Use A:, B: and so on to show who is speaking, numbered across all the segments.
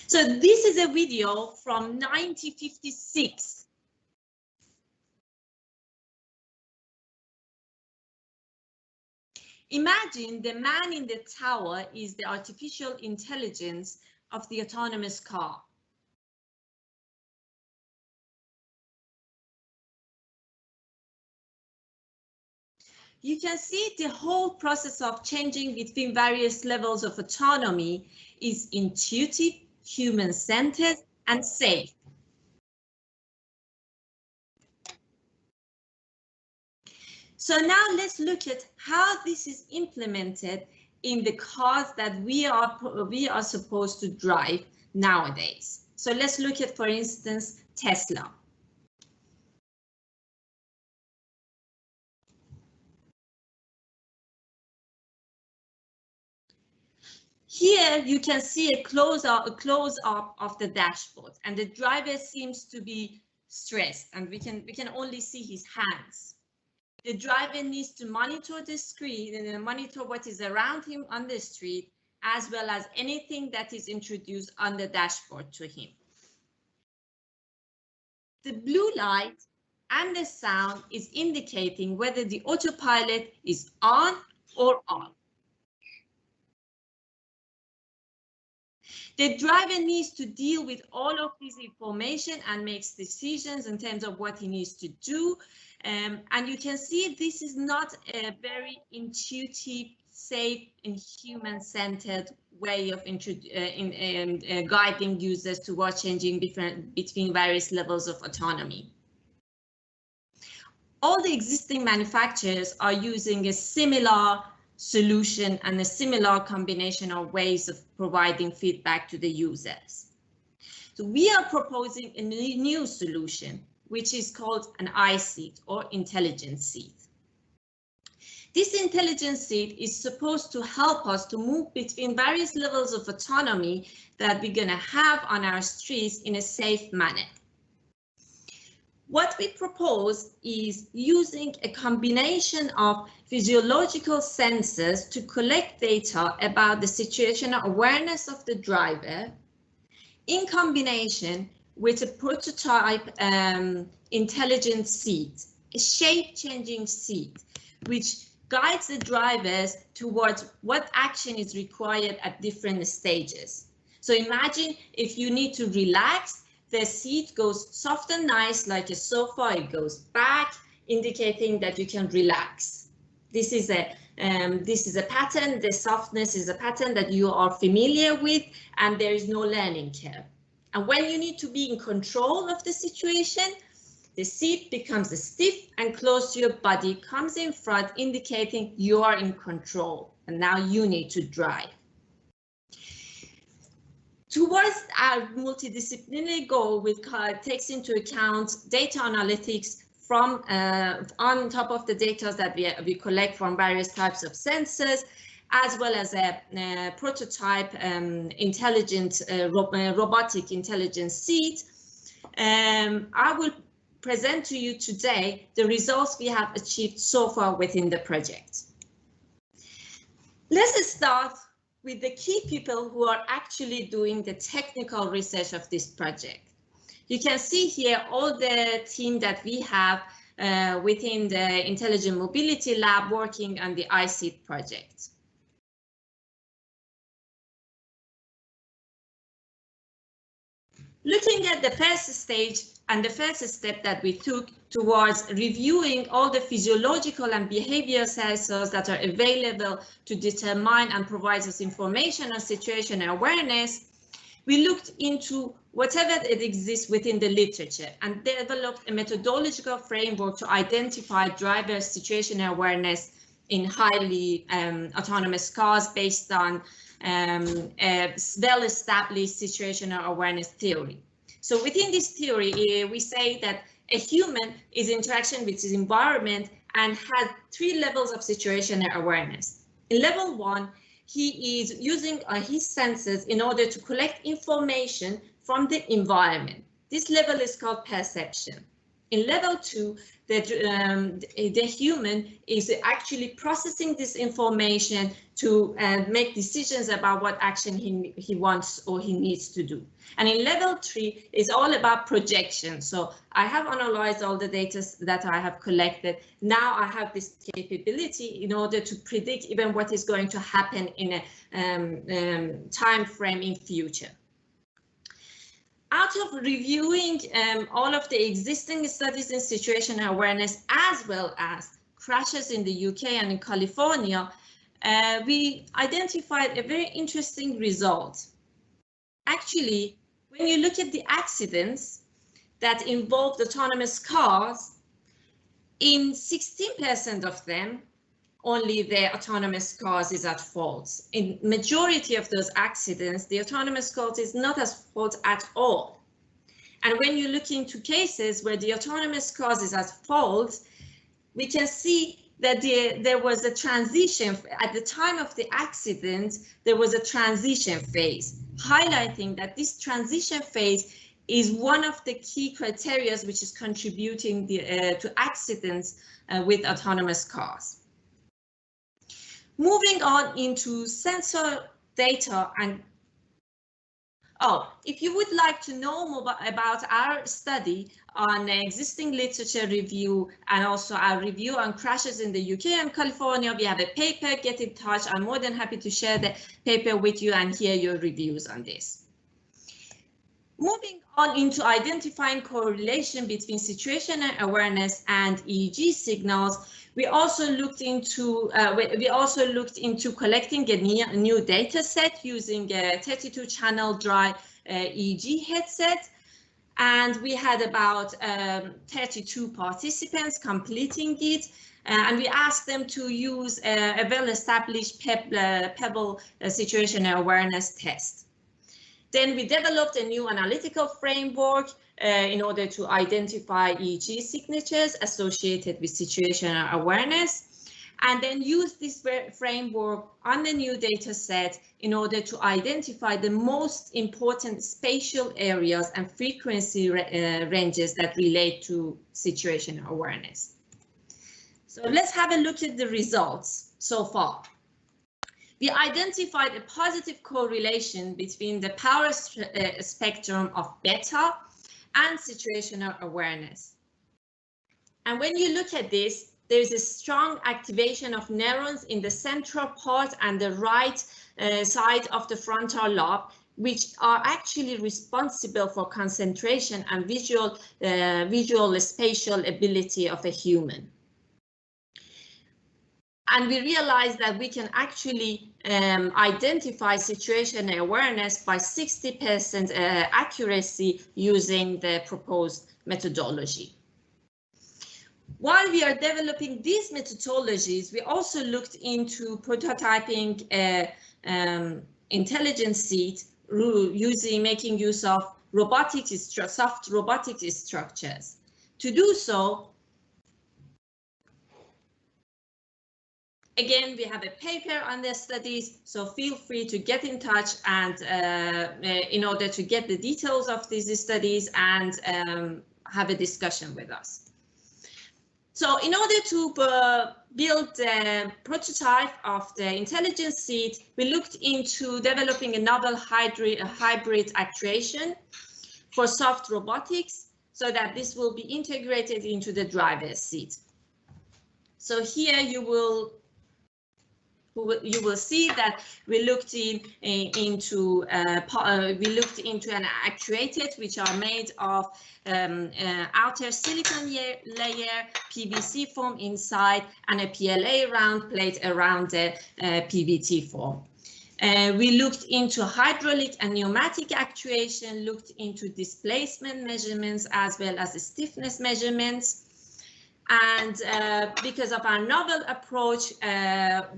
A: So this is a video from 1956. Imagine the man in the tower is the artificial intelligence of the autonomous car. You can see the whole process of changing between various levels of autonomy is intuitive, human-centered, and safe. So now let's look at how this is implemented in the cars that we are supposed to drive nowadays. So let's look at, for instance, Tesla. Here you can see a close-up of the dashboard, and the driver seems to be stressed, and we can only see his hands. The driver needs to monitor the screen and monitor what is around him on the street, as well as anything that is introduced on the dashboard to him. The blue light and the sound is indicating whether the autopilot is on or off. The driver needs to deal with all of this information and makes decisions in terms of what he needs to do. And you can see this is not a very intuitive, safe, and human-centered way of guiding users towards changing between various levels of autonomy. All the existing manufacturers are using a similar solution and a similar combination of ways of providing feedback to the users. So we are proposing a new solution, which is called an I-seat or intelligent seat. This intelligent seat is supposed to help us to move between various levels of autonomy that we're going to have on our streets in a safe manner. What we propose is using a combination of physiological sensors to collect data about the situational awareness of the driver in combination with a prototype intelligent seat, a shape-changing seat, which guides the drivers towards what action is required at different stages. So imagine if you need to relax, the seat goes soft and nice like a sofa, it goes back, indicating that you can relax. This is a pattern, the softness is a pattern that you are familiar with, and there is no learning curve. And when you need to be in control of the situation, the seat becomes stiff and close to your body, comes in front, indicating you are in control, and now you need to drive. Towards our multidisciplinary goal, which takes into account data analytics from on top of the data that we collect from various types of sensors, as well as a prototype intelligent robotic intelligence seat. I will present to you today the results we have achieved so far within the project. Let's start with the key people who are actually doing the technical research of this project. You can see here all the team that we have within the Intelligent Mobility Lab working on the I-seat project. Looking at the first stage and the first step that we took towards reviewing all the physiological and behavioral sensors that are available to determine and provide us information on situational awareness, we looked into whatever it exists within the literature and developed a methodological framework to identify driver situational awareness in highly autonomous cars based on a well-established situational awareness theory. So within this theory, we say that a human is in interaction with his environment and has 3 levels of situational awareness. In level 1, he is using his senses in order to collect information from the environment. This level is called perception. In level 2, the human is actually processing this information to make decisions about what action he wants or he needs to do. And in level 3 is all about projection. So I have analyzed all the data that I have collected. Now I have this capability in order to predict even what is going to happen in a time frame in future. Out of reviewing all of the existing studies in situational awareness, as well as crashes in the UK and in California, we identified a very interesting result. Actually, when you look at the accidents that involved autonomous cars, in 16% of them, only the autonomous cars is at fault. In majority of those accidents, the autonomous cars is not at fault at all. And when you look into cases where the autonomous cars is at fault, we can see that there was a transition. At the time of the accident, there was a transition phase, highlighting that this transition phase is one of the key criteria which is contributing to accidents with autonomous cars. Moving on into sensor data and if you would like to know more about our study on existing literature review and also our review on crashes in the UK and California, we have a paper. Get in touch. I'm more than happy to share the paper with you and hear your reviews on this. Moving on into identifying correlation between situational awareness and EEG signals, we also looked into collecting a new data set using a 32-channel dry EEG headset, and we had about 32 participants completing it, and we asked them to use a well-established Pebble situational awareness test. Then we developed a new analytical framework in order to identify EEG signatures associated with situational awareness, and then use this framework on the new data set in order to identify the most important spatial areas and frequency ranges that relate to situational awareness. So let's have a look at the results so far. We identified a positive correlation between the power spectrum of beta and situational awareness. And when you look at this, there's a strong activation of neurons in the central part and the right side of the frontal lobe, which are actually responsible for concentration and visual spatial ability of a human. And we realized that we can actually identify situational awareness by 60% accuracy using the proposed methodology. While we are developing these methodologies, we also looked into prototyping intelligence seat making use of soft robotic structures. To do so, again, we have a paper on the studies, so feel free to get in touch and in order to get the details of these studies and have a discussion with us. So in order to build a prototype of the intelligence seat, we looked into developing a novel hybrid actuation for soft robotics so that this will be integrated into the driver's seat. So here you will see that we looked into an actuated which are made of outer silicon layer, PVC foam inside, and a PLA round plate around the PVT foam. We looked into hydraulic and pneumatic actuation, looked into displacement measurements as well as stiffness measurements. And because of our novel approach,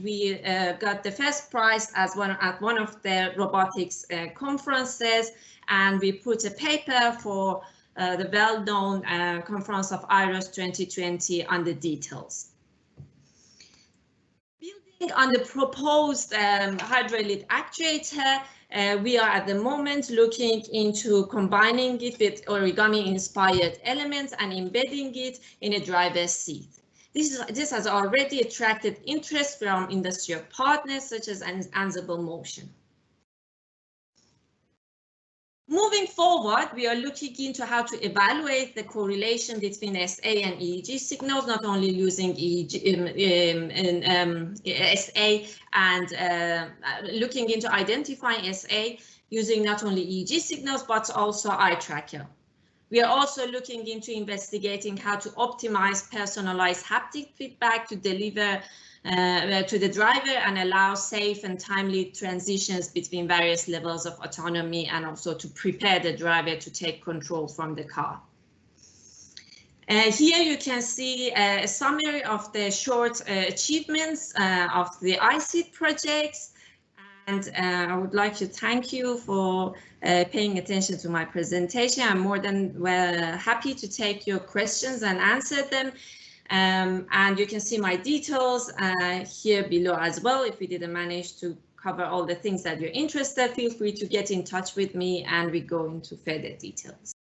A: we got the first prize at one of the robotics conferences, and we put a paper for the well-known conference of IROS 2020 on the details. Building on the proposed hydraulic actuator, We are at the moment looking into combining it with origami-inspired elements and embedding it in a driver's seat. This has already attracted interest from industrial partners such as Ansible Motion. Moving forward, we are looking into how to evaluate the correlation between SA and EEG signals, not only using SA and looking into identifying SA using not only EEG signals, but also eye tracker. We are also looking into investigating how to optimize personalized haptic feedback to deliver to the driver and allow safe and timely transitions between various levels of autonomy, and also to prepare the driver to take control from the car. Here you can see a summary of the short achievements of the ICIT projects. And I would like to thank you for paying attention to my presentation. I'm more than happy to take your questions and answer them. And you can see my details here below as well. If we didn't manage to cover all the things that you're interested, feel free to get in touch with me and we go into further details.